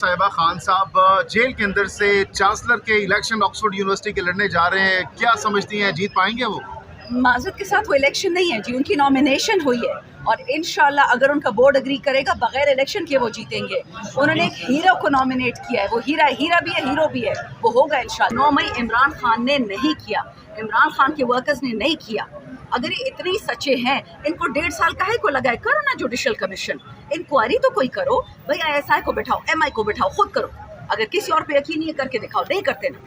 साहिबा खान साहब जेल के अंदर से चांसलर के इलेक्शन ऑक्सफोर्ड यूनिवर्सिटी के लड़ने जा रहे हैं, क्या समझती हैं जीत पाएंगे वो? माजद के साथ वो इलेक्शन नहीं है जी, उनकी नॉमिनेशन हुई है और इंशाल्लाह अगर उनका बोर्ड अग्री करेगा बगैर इलेक्शन के वो जीतेंगे। उन्होंने एक हीरो को नॉमिनेट किया है, वो हीरा भी है, हीरो भी है, वो होगा इंशाल्लाह। 9 मई इमरान खान ने नहीं किया, इमरान खान के वर्कर्स ने नहीं किया। अगर ये इतने ही सच्चे हैं, इनको 1.5 साल काहे को लगाए, करो ना जुडिशल कमीशन, इंक्वायरी तो कोई करो भाई, ISI को बैठाओ, MI को बैठाओ, खुद करो। अगर किसी और पे यकीन नहीं करके दिखाओ, नहीं करते ना।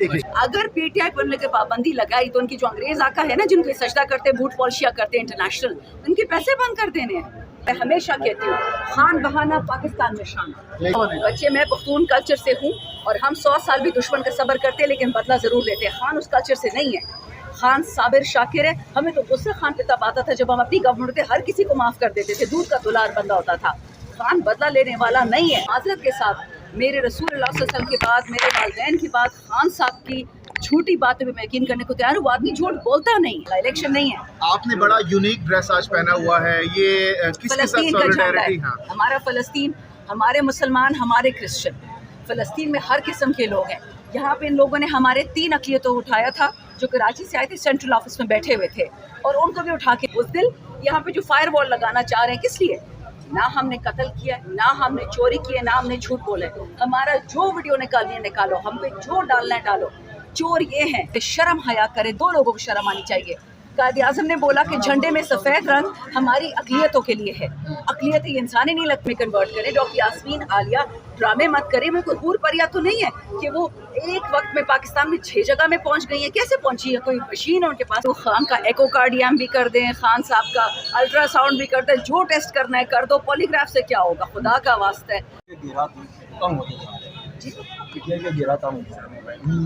अगर PTI पर उनके पाबंदी लगाई तो उनकी जो अंग्रेज आका है ना, जिनके सजदा करते बूट पॉलिशिया करते इंटरनेशनल, उनके पैसे बंद कर देने हैं। मैं हमेशा कहती हूँ खान बहाना पाकिस्तान में शान। बच्चे मैं पख्तून कल्चर से हूँ और हम 100 साल भी दुश्मन का सब्र करते हैं लेकिन बदला जरूर लेते हैं। खान उस कल्चर से नहीं है, खान साबिर शाकिर है। हमें तो गुस्सा खान पे तब आता था जब हम अपनी गवर्नमेंट के हर किसी को माफ कर देते थे, दूध का दुलार बंदा होता था। खान बदला लेने वाला नहीं है। माजरत के साथ मेरे रसूल सल्लल्लाहु अलैहि वसल्लम के बाद, मेरे वालिदैन के बाद खान साहब की झूठी बातें भी मैं यकीन करने को तैयार हूँ। आदमी झूठ बोलता नहीं, इलेक्शन नहीं है। आपने बड़ा यूनिक ड्रेस आज पहना हुआ है, ये किसके साथ सॉलिडारिटी? हाँ, हमारा फ़लस्तीन, हमारे मुसलमान, हमारे क्रिश्चियन, फ़लस्तीन में हर किस्म के लोग हैं। यहाँ पे इन लोगों ने हमारे 3 अक़लियतों उठाया था जो कराची से आए थे, सेंट्रल ऑफिस में बैठे हुए थे, और उनको भी उठा के उस दिल यहाँ पे जो फायर वॉल लगाना चाह रहे हैं, किस लिए? ना हमने कत्ल किया, ना हमने चोरी किया, ना हमने झूठ बोले। हमारा जो वीडियो निकालनी है निकालो, हम पे जो डालना है डालो। चोर ये हैं कि शर्म हया करे, 2 लोगों को शर्म आनी चाहिए। कायद आज़म ने बोला कि झंडे में सफ़ेद रंग हमारी अक़लियतों के लिए है। अक़लियत इंसानी नहीं लगती कन्वर्ट करें। डॉक्टर यास्मीन आलिया ड्रामे मत करें। मैं कोई हूर परिया तो नहीं है कि वो एक वक्त में पाकिस्तान में 6 जगह में पहुंच गई है। कैसे पहुंची है? कोई मशीन उनके पास? तो खान का एकोकार्डियम भी कर दें, खान साहब का अल्ट्रासाउंड भी कर दें, जो टेस्ट करना है कर दो। पॉलीग्राफ से क्या होगा? खुदा का वास्ता है।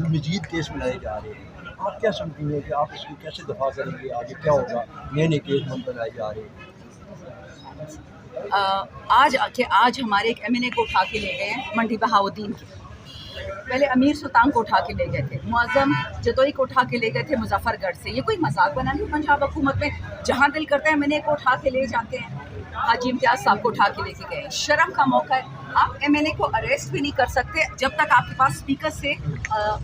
मजीद केस बनाए जा रहे हैं, आप क्या समझती हैं कि आप इसकी कैसे दफा करेंगे? आगे क्या होगा? नए नए केस बनाए जा रहे हैं। आज हमारे एक MNA को उठा के ले गए हैं, मंडी बहाउद्दीन के। पहले अमीर सुल्तान को उठा के ले गए थे, मुअज़्ज़म जदोई को उठा के ले गए थे मुजफ्फरगढ़ से। ये कोई मजाक बना नहीं। पंजाब हुकूमत में जहाँ दिल करता है MNA को उठा के ले जाते हैं। हाजी इम्तियाज़ साहब को उठा के लेके गए। शर्म का मौका है। आप MNA को अरेस्ट भी नहीं कर सकते जब तक आपके पास स्पीकर से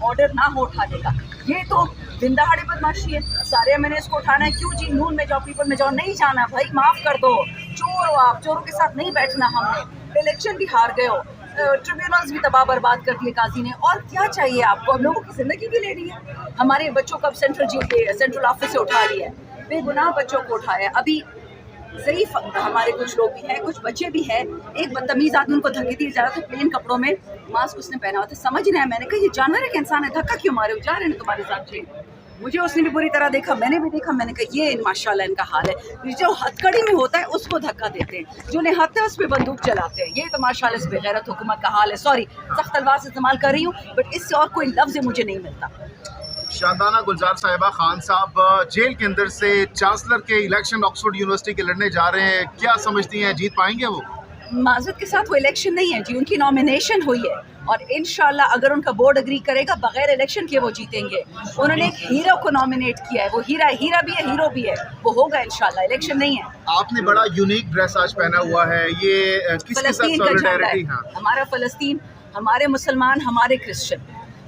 ऑर्डर ना हो उठाने का। ये तो दिन दहाड़े बदमाशी है। सारे MNAs को उठाना है। क्यों जी? नून में जाओ, पीपल में जाओ, नहीं जाना भाई, माफ़ कर दो। चोर हो आप, चोरों के साथ नहीं बैठना हमने। इलेक्शन भी हार गए हो, ट्रिब्यूनल्स भी तबाह बर्बाद कर दिए काजी ने, और क्या चाहिए आपको? अब लोगों की ज़िंदगी भी ले रही है। हमारे बच्चों को अब सेंट्रल ऑफिस से उठा लिया है, बेगुनाह बच्चों को उठाया। अभी ज़ईफ़ हमारे कुछ लोग भी हैं, कुछ बच्चे भी हैं। एक बदतमीज़ आदमी उनको धक्के दिए जा रहा था, प्लेन कपड़ों में, मास्क उसने पहना हुआ था। समझ नहीं आया। मैंने कहा ये जानवर है कि इंसान है? धक्का क्यों मारे? जा रहे हैं तुम्हारे साथ जी। मुझे उसने भी बुरी तरह देखा, मैंने भी देखा। मैंने कहा ये माशाल्लाह इनका हाल है। जो हथकड़ी में होता है उसको धक्का देते हैं, जो निहत्ते हैं उस पर बंदूक चलाते हैं। ये तो माशाल्लाह इस बेगैरत हुकूमत का हाल है। सॉरी, सख्त अल्फाज़ इस्तेमाल कर रही हूँ, बट इससे और कोई लफ्ज़ मुझे नहीं मिलता। शादाना गुलजार साहिबा खान साहब जेल के अंदर से चांसलर के इलेक्शन ऑक्सफोर्ड यूनिवर्सिटी के लड़ने जा रहे हैं, क्या समझती हैं जीत पाएंगे वो? माजरत के साथ वो इलेक्शन नहीं है जी, उनकी नॉमिनेशन हुई है और इंशाल्लाह अगर उनका बोर्ड अग्री करेगा बगैर इलेक्शन के वो जीतेंगे। उन्होंने एक हीरो को नॉमिनेट किया है, वो हीरा भी है, हीरो भी है, वो होगा इंशाल्लाह। इलेक्शन नहीं है। आपने बड़ा यूनिक ड्रेस आज पहना हुआ है, ये किसके साथ सॉलिडारिटी? हाँ, हमारा फ़लस्तीन, हमारे मुसलमान, हमारे क्रिश्चियन,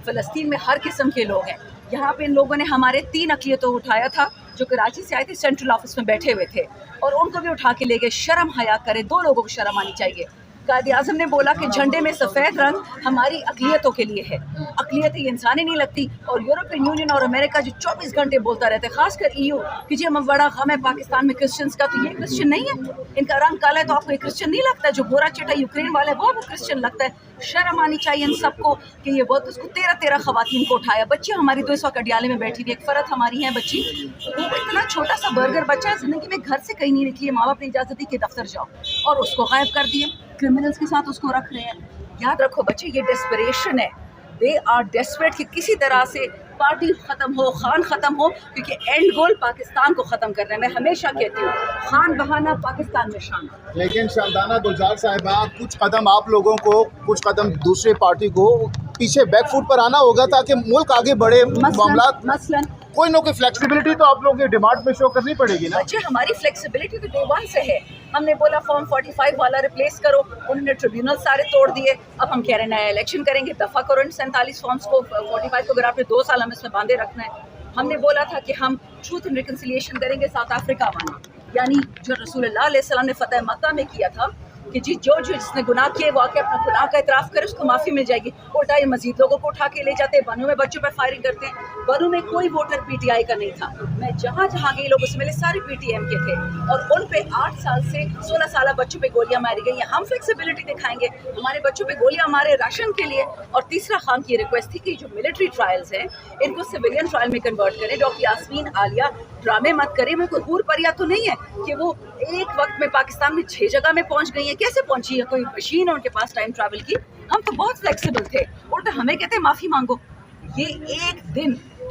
फ़लस्तीन में हर किस्म के लोग हैं। यहाँ पे इन लोगों ने हमारे 3 अक़लियतों उठाया था जो कराची से आए थे, सेंट्रल ऑफिस में बैठे हुए थे, और उनको भी उठा के ले गए। शर्म हया करे, 2 लोगों को शर्म आनी चाहिए। कायद आज़म ने बोला कि झंडे में सफ़ेद रंग हमारी अक़लियतों के लिए है। अक़लियत इंसानी नहीं लगती। और यूरोपियन यूनियन और अमेरिका जो 24 घंटे बोलता रहता है, खासकर EU, कि जी हमें बड़ा गम है पाकिस्तान में क्रिश्चियंस का, तो ये क्रिश्चियन नहीं है। इनका रंग काला है तो आपको ये क्रिश्चियन नहीं लगता? जो गोरा चिट्टा यूक्रेन वाला है वो क्रिश्चियन लगता है? शर्म आनी चाहिए इन सबको कि ये बहुत। उसको 13 ख़वातीन को उठाया। बच्ची हमारी 200 कडियाले में बैठी थी, एक फ़रत हमारी है बच्ची, वो इतना छोटा सा बर्गर बच्चा है, ज़िंदगी में घर से कहीं नहीं निकली है। माँ बाप ने इजाज़त दी कि दफ्तर जाओ, और उसको गायब कर दिए। क्रिमिनल्स के साथ उसको रख रहे हैं। याद रखो बच्चे, ये डेस्परेशन है। दे आर डेस्परेट कि किसी तरह से पार्टी ख़त्म हो, खान ख़त्म हो, क्योंकि एंड गोल पाकिस्तान को ख़त्म करना है। मैं हमेशा कहती हूँ खान बहाना पाकिस्तान में शान। लेकिन शादाना गुलजार साहिबा, कुछ कदम आप लोगों को, कुछ कदम दूसरे पार्टी को पीछे बैकफुट पर आना होगा ताकि मुल्क आगे बढ़े। मसलन कोई ना कोई फ्लेक्सिबिलिटी तो आप लोगों की डिमांड में शो करनी पड़ेगी ना। बच्चे, हमारी फ्लेक्सिबिलिटी तो डे 1 से है। हमने बोला फॉर्म 45 वाला रिप्लेस करो, उन्होंने ट्रिब्यूनल सारे तोड़ दिए। अब हम कह रहे हैं नया इलेक्शन करेंगे, दफ़ा करो इन 47 फॉर्म्स को, 45 को अगर आपने 2 साल हमें इसमें बांधे रखना है। हमने बोला था कि हम ट्रूथ एंड रिकन्सिलिएशन करेंगे साउथ अफ्रीका वाला, यानी जो रसूलुल्लाह अलैहि सल्लम ने फतह मक्का में किया था कि जिसने गुनाह किए वो आके अपना गुनाह का इतराफ़ करे, उसको माफ़ी मिल जाएगी। उल्टा ये मजीद लोगों को उठा के ले जाते हैं, बनू में बच्चों पर फायरिंग करते हैं। बनू में कोई वोटर पीटीआई का नहीं था, मैं जहाँ जहाँ गई लोगों से मिले सारे पीटीएम के थे, और उन पे 8 साल से 16 साल बच्चों पे गोलियां मारी गई हैं। हम फ्लेक्सिबिलिटी दिखाएंगे, हमारे बच्चों पे गोलियां मारे राशन के लिए। और तीसरा खान की रिक्वेस्ट थी कि जो मिलिट्री ट्रायल्स हैं इनको सिविलियन ट्रायल में कन्वर्ट करें। डॉक्टर यास्मीन आलिया ड्रामे मत करें, मैं कोई हूर परिया तो नहीं है कि वो एक वक्त में पाकिस्तान में 6 जगह में पहुंच गई है। कैसे पहुंची है? कोई मशीन है उनके पास टाइम ट्रैवल की? हम तो बहुत फ्लेक्सिबल थे, उल्टा हमें कहते हैं माफ़ी मांगो। ये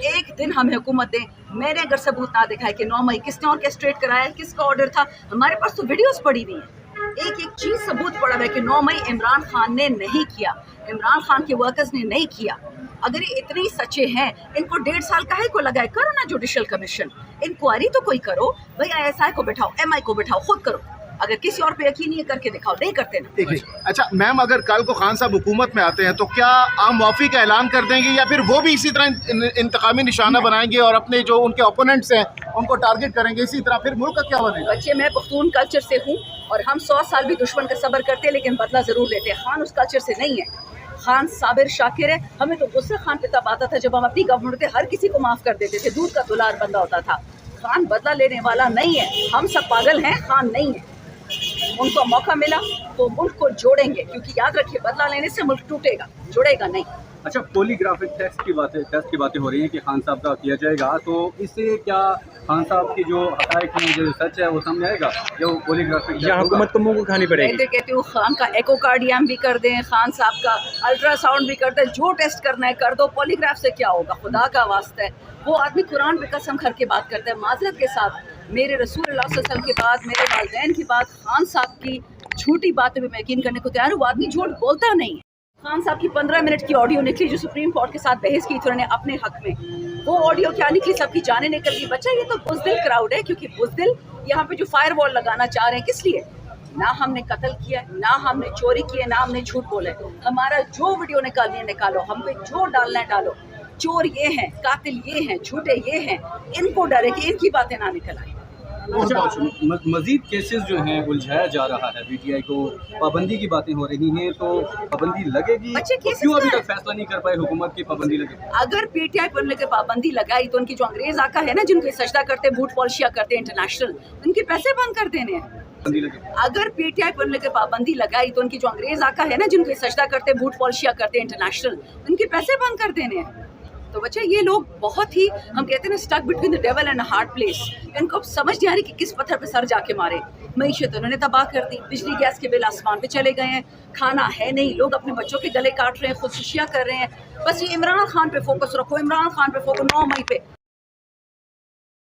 एक दिन हमें हुकूमत दें, मैंने अगर सबूत ना दिखाए कि 9 मई किसने ऑर्केस्ट्रेट कराया, किसका ऑर्डर था, हमारे पास तो वीडियोस पड़ी हुई हैं, एक चीज़ सबूत पड़ा है कि 9 मई इमरान खान ने नहीं किया, इमरान खान के वर्कर्स ने नहीं किया। अगर ये इतने ही सच्चे हैं, इनको 1.5 साल काहे को लगाए? करो ना जुडिशल कमीशन, इंक्वायरी तो कोई करो भाई, ISI को बिठाओ, MI को बिठाओ, खुद करो। अगर किसी और पे यकीन नहीं है करके दिखाओ, नहीं करते ना। ठीक है। अच्छा मैम, अगर कल को खान साहब हुकूमत में आते हैं तो क्या आम माफ़ी का ऐलान कर देंगे, या फिर वो भी इसी तरह इंतकामी निशाना बनाएंगे और अपने जो उनके ओपोनेंट्स हैं उनको टारगेट करेंगे इसी तरह? फिर मुल्क का क्या बनेगा? बच्चे, मैं पख्तून कल्चर से हूँ और हम 100 साल भी दुश्मन का सब्र करते हैं लेकिन बदला ज़रूर लेते हैं। खान उस कल्चर से नहीं है, खान साबिर शाकिर है। हमें तो गुस्सा खान पे तब आता था जब हम अपनी गवर्नमेंट के हर किसी को माफ़ कर देते थे, दूध का दुलार बंदा होता था। खान बदला लेने वाला नहीं है, हम सब पागल हैं, खान नहीं है। उनको मौका मिला तो मुल्क को जोड़ेंगे, क्योंकि याद रखिए बदला लेने से मुल्क टूटेगा, जुड़ेगा नहीं। अच्छा, पॉलीग्राफिक टेस्ट की बातें हो रही हैं कि खान साहब का किया जाएगा, तो इससे क्या खान साहब की जो हक़ाइक़ हैं, जो सच है वो सामने आएगा, जो पॉलीग्राफिक या हुकूमत को मुँह खानी पड़ेगी? मैं तो कहती हूँ खान का एकोकार्डियम भी कर दें, खान साहब का अल्ट्रासाउंड भी कर दें, जो टेस्ट करना है कर दो। पॉलीग्राफ से क्या होगा? खुदा का वास्ता है, वो आदमी कुरान पे कसम खा के बात करता है। माजरत के साथ, मेरे रसूलुल्लाह सल्लल्लाहु अलैहि वसल्लम के बाद, मेरे वालिदैन की बात, खान साहब की झूठी बातें भी मैं यकीन करने को तैयार हूँ। वो आदमी झूठ बोलता नहीं है। खान साहब की 15 मिनट की ऑडियो निकली जो सुप्रीम कोर्ट के साथ बहस की थी उन्होंने अपने हक में, वो ऑडियो क्या निकली, सबकी जाने निकल गई। बच्चा, ये तो बुज़दिल क्राउड है, क्योंकि बुज़दिल यहाँ पे जो फायर वॉल लगाना चाह रहे हैं, किस लिए? ना हमने कत्ल किया, ना हमने चोरी की है, ना हमने झूठ बोला है। हमारा जो वीडियो निकालनी है निकालो, हम पे जो डालना है डालो। चोर ये हैं, कातिल ये हैं, झूठे ये हैं, इनको डरे कि इनकी बातें ना निकल आए। मजीद केसेस जो हैं उलझाया जा रहा है, PTI को पाबंदी की बातें हो रही हैं, तो पाबंदी लगेगी? क्यों अभी तक फैसला नहीं कर पाए हुकूमत की पाबंदी लगेगी? अगर PTI पर लेकर पाबंदी लगाई तो उनकी जो अंग्रेज आका है ना, जिनको सजदा करते, बूट पॉलिशिया करते इंटरनेशनल, उनके पैसे बंद कर देने हैं। अगर PTI पर लेकर पाबंदी लगाई तो उनकी जो अंग्रेज आका है ना, जिनको सजदा करते, बूट पॉलिशिया करते इंटरनेशनल, उनके पैसे बंद कर देने हैं। तो बच्चा, ये लोग बहुत ही, हम कहते हैं ना, stuck between the devil and a hard place. इनको समझ नहीं आ रही कि किस पत्थर पे सर जाके मारे। मईशत उन्होंने तबाह कर दी, बिजली गैस के बिल आसमान पे चले गए हैं, खाना है नहीं, लोग अपने बच्चों के गले काट रहे हैं, खुदकुशियाँ कर रहे हैं। बस ये इमरान खान पे फोकस रखो, इमरान खान पे फोकस, 9 मई पे